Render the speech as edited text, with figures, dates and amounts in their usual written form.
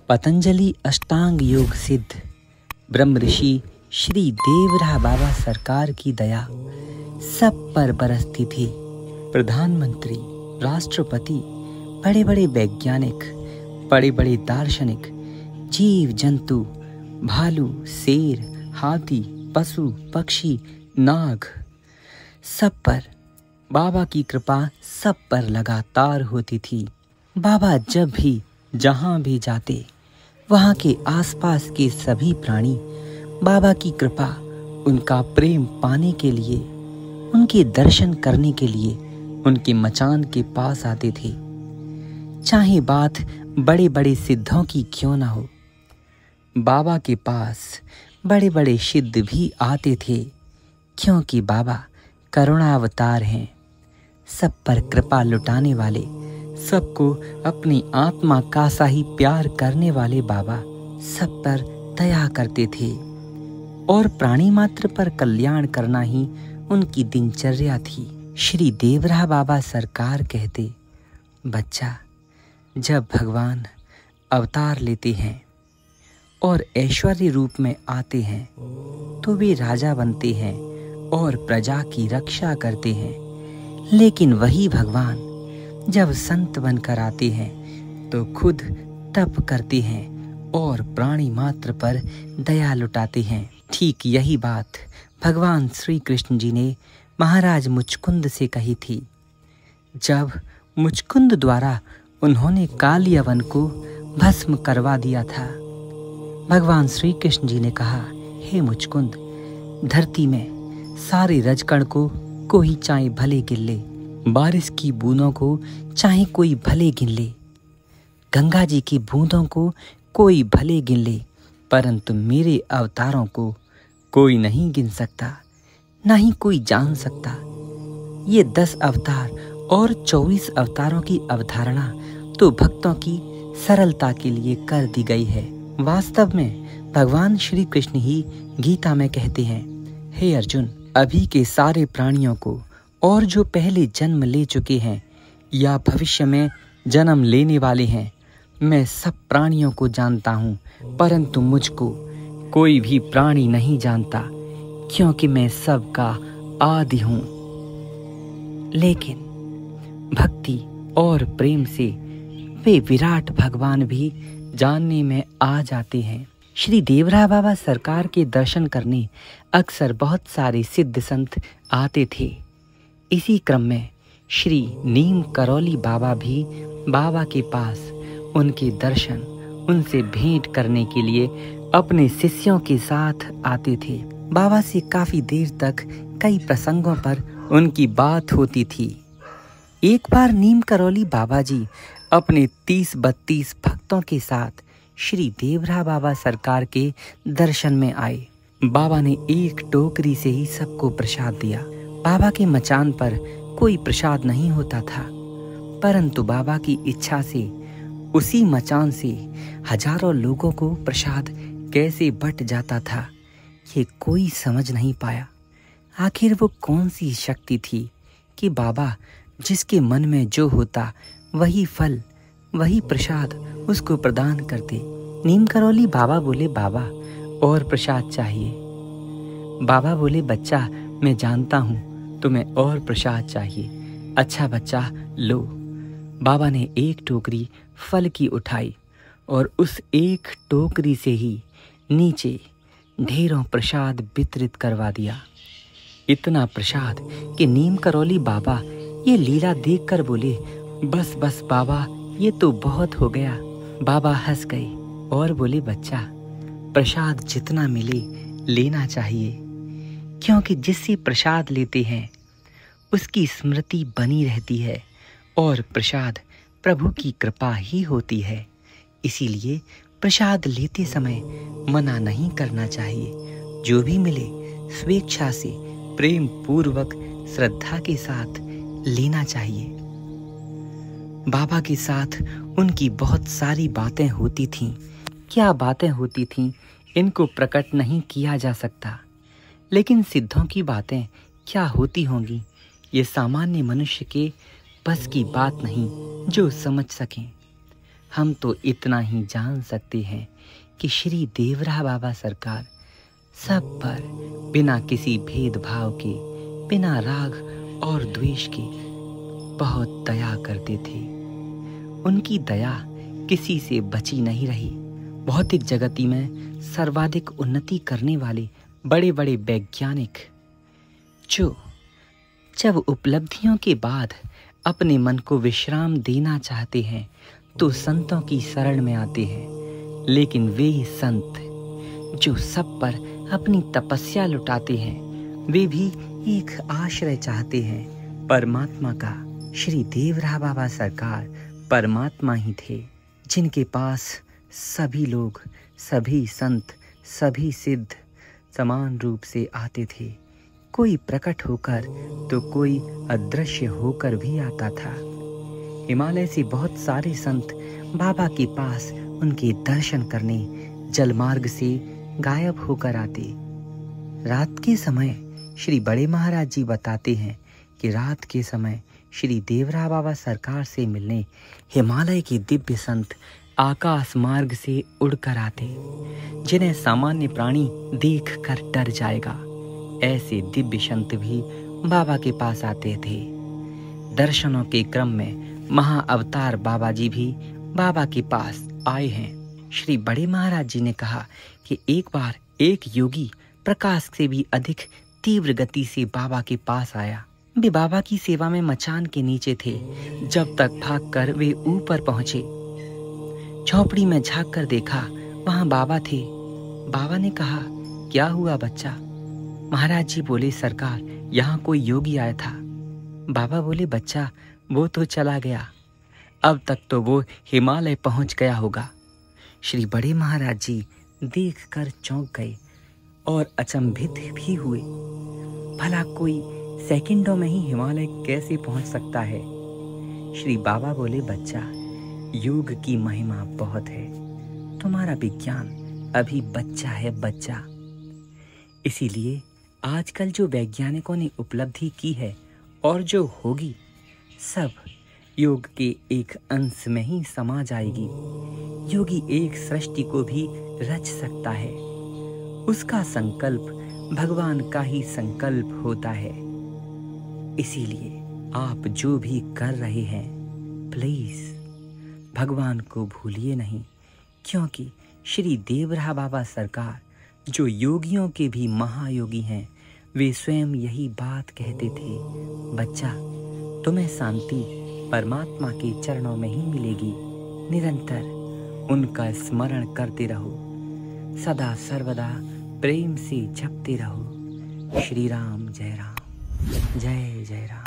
पतंजलि अष्टांग योग सिद्ध ब्रह्म ऋषि श्री देवराह बाबा सरकार की दया सब पर बरसती थी। प्रधानमंत्री, राष्ट्रपति, बड़े बड़े वैज्ञानिक, बड़े बड़े दार्शनिक, जीव जंतु, भालू, शेर, हाथी, पशु, पक्षी, नाग, सब पर बाबा की कृपा सब पर लगातार होती थी। बाबा जब भी जहाँ भी जाते वहाँ के आसपास के सभी प्राणी बाबा की कृपा, उनका प्रेम पाने के लिए, उनके दर्शन करने के लिए उनके मचान के पास आते थे। चाहे बात बड़े बड़े सिद्धों की क्यों ना हो, बाबा के पास बड़े बड़े सिद्ध भी आते थे, क्योंकि बाबा करुणावतार हैं। सब पर कृपा लुटाने वाले, सबको अपनी आत्मा का सा ही प्यार करने वाले बाबा सब पर दया करते थे और प्राणी मात्र पर कल्याण करना ही उनकी दिनचर्या थी। श्री देवराह बाबा सरकार कहते, बच्चा, जब भगवान अवतार लेते हैं और ऐश्वर्य रूप में आते हैं तो वे राजा बनते हैं और प्रजा की रक्षा करते हैं, लेकिन वही भगवान जब संत बनकर आते हैं तो खुद तप करते हैं और प्राणी मात्र पर दया लुटाते हैं। ठीक यही बात भगवान श्री कृष्ण जी ने महाराज मुचकुंद से कही थी। जब मुचकुंद द्वारा उन्होंने कालियवन को भस्म करवा दिया था, भगवान श्री कृष्ण जी ने कहा, हे मुचकुंद, धरती में सारे रजकण को कोई चाहे भले गिन ले, बारिश की बूंदों को चाहे कोई भले गिन ले, गंगा जी की बूंदों को कोई भले गिन ले, परंतु मेरे अवतारों को कोई नहीं गिन सकता, ना ही कोई जान सकता। ये 10 अवतार और 24 अवतारों की अवधारणा तो भक्तों की सरलता के लिए कर दी गई है। वास्तव में भगवान श्री कृष्ण ही गीता में कहते हैं, हे अर्जुन, अभी के सारे प्राणियों को और जो पहले जन्म ले चुके हैं या भविष्य में जन्म लेने वाले हैं, मैं सब प्राणियों को जानता हूँ, परंतु मुझको कोई भी प्राणी नहीं जानता, क्योंकि मैं सबका आदि हूँ। लेकिन भक्ति और प्रेम से वे विराट भगवान भी जानने में आ जाते हैं। श्री देवराह बाबा सरकार के दर्शन करने अक्सर बहुत सारे सिद्ध संत आते थे। इसी क्रम में श्री नीम करौली बाबा भी बाबा के पास उनके दर्शन, उनसे भेंट करने के लिए अपने शिष्यों के साथ आते थे। बाबा से काफी देर तक कई प्रसंगों पर उनकी बात होती थी। एक बार नीम करौली बाबा जी अपने 30-32 भक्तों के साथ श्री देवराह बाबा सरकार के दर्शन में आए। बाबा ने एक टोकरी से ही सबको प्रसाद दिया। बाबा के मचान पर कोई प्रसाद नहीं होता था, परंतु बाबा की इच्छा से उसी मचान से हजारों लोगों को प्रसाद कैसे बंट जाता था, ये कोई समझ नहीं पाया। आखिर वो कौन सी शक्ति थी कि बाबा जिसके मन में जो होता वही फल, वही प्रसाद उसको प्रदान करते। नीम करौली बाबा बोले, बाबा और प्रसाद चाहिए। बाबा बोले, बच्चा, मैं जानता हूँ तुम्हें और प्रसाद चाहिए। अच्छा बच्चा, लो। बाबा ने एक टोकरी फल की उठाई और उस एक टोकरी से ही नीचे ढेरों प्रसाद वितरित करवा दिया। इतना प्रसाद कि नीम करौली बाबा ये लीला देखकर बोले, बस बस बाबा, ये तो बहुत हो गया। बाबा हंस गए और बोले, बच्चा, प्रसाद जितना मिले लेना चाहिए, क्योंकि जिससे प्रसाद लेते हैं उसकी स्मृति बनी रहती है और प्रसाद प्रभु की कृपा ही होती है। इसीलिए प्रसाद लेते समय मना नहीं करना चाहिए। जो भी मिले स्वेच्छा से, प्रेम पूर्वक, श्रद्धा के साथ लेना चाहिए। बाबा के साथ उनकी बहुत सारी बातें होती थीं। क्या बातें होती थीं, इनको प्रकट नहीं किया जा सकता, लेकिन सिद्धों की बातें क्या होती होंगी, ये सामान्य मनुष्य के बस की बात नहीं जो समझ सकें। हम तो इतना ही जान सकते हैं कि श्री देवरा बाबा सरकार सब पर बिना किसी भेदभाव के, बिना राग और द्वेष के बहुत दया करते थे। उनकी दया किसी से बची नहीं रही। भौतिक जगती में सर्वाधिक उन्नति करने वाले बड़े बड़े वैज्ञानिक जो जब उपलब्धियों के बाद अपने मन को विश्राम देना चाहते हैं तो संतों की शरण में आते हैं, लेकिन वे संत जो सब पर अपनी तपस्या लुटाते हैं वे भी एक आश्रय चाहते हैं, परमात्मा का। श्री देवरा बाबा सरकार परमात्मा ही थे, जिनके पास सभी लोग, सभी संत, सभी सिद्ध समान रूप से आते थे। कोई प्रकट होकर तो कोई अदृश्य होकर भी आता था। हिमालय से बहुत सारे संत बाबा के पास उनके दर्शन करने जलमार्ग से गायब होकर आते। रात के समय श्री बड़े महाराज जी बताते हैं कि रात के समय श्री देवरा बाबा सरकार से मिलने हिमालय के दिव्य संत आकाश मार्ग से उड़कर आते, जिन्हें सामान्य प्राणी देख कर डर जाएगा। ऐसे दिव्य संत भी बाबा के पास आते थे। दर्शनों के क्रम में महाअवतार बाबा जी भी बाबा के पास आए हैं। श्री बड़े महाराज जी ने कहा कि एक बार एक योगी प्रकाश से भी अधिक तीव्र गति से बाबा के पास आया। वे बाबा की सेवा में मचान के नीचे थे, जब तक भागकर वे ऊपर पहुंचे। झोपड़ी में झांक कर देखा, वहां बाबा थे। बाबा ने कहा, क्या हुआ बच्चा? महाराज जी बोले, सरकार यहाँ कोई योगी आया था। बाबा बोले, बच्चा वो तो चला गया, अब तक तो वो हिमालय पहुंच गया होगा। श्री बड़े महाराज जी देखकर चौंक गए और अचंभित भी हुए। भला कोई सेकंडों में ही हिमालय कैसे पहुंच सकता है? श्री बाबा बोले, बच्चा योग की महिमा बहुत है, तुम्हारा विज्ञान अभी बच्चा है, बच्चा। इसीलिए आजकल जो वैज्ञानिकों ने उपलब्धि की है और जो होगी सब योग के एक अंश में ही समा जाएगी। योगी एक सृष्टि को भी रच सकता है, उसका संकल्प भगवान का ही संकल्प होता है। इसीलिए आप जो भी कर रहे हैं प्लीज भगवान को भूलिए नहीं, क्योंकि श्री देवरा बाबा सरकार जो योगियों के भी महायोगी हैं, वे स्वयं यही बात कहते थे, बच्चा तुम्हें शांति परमात्मा के चरणों में ही मिलेगी। निरंतर उनका स्मरण करते रहो, सदा सर्वदा प्रेम से जपते रहो। श्री राम जय राम, जय जय राम।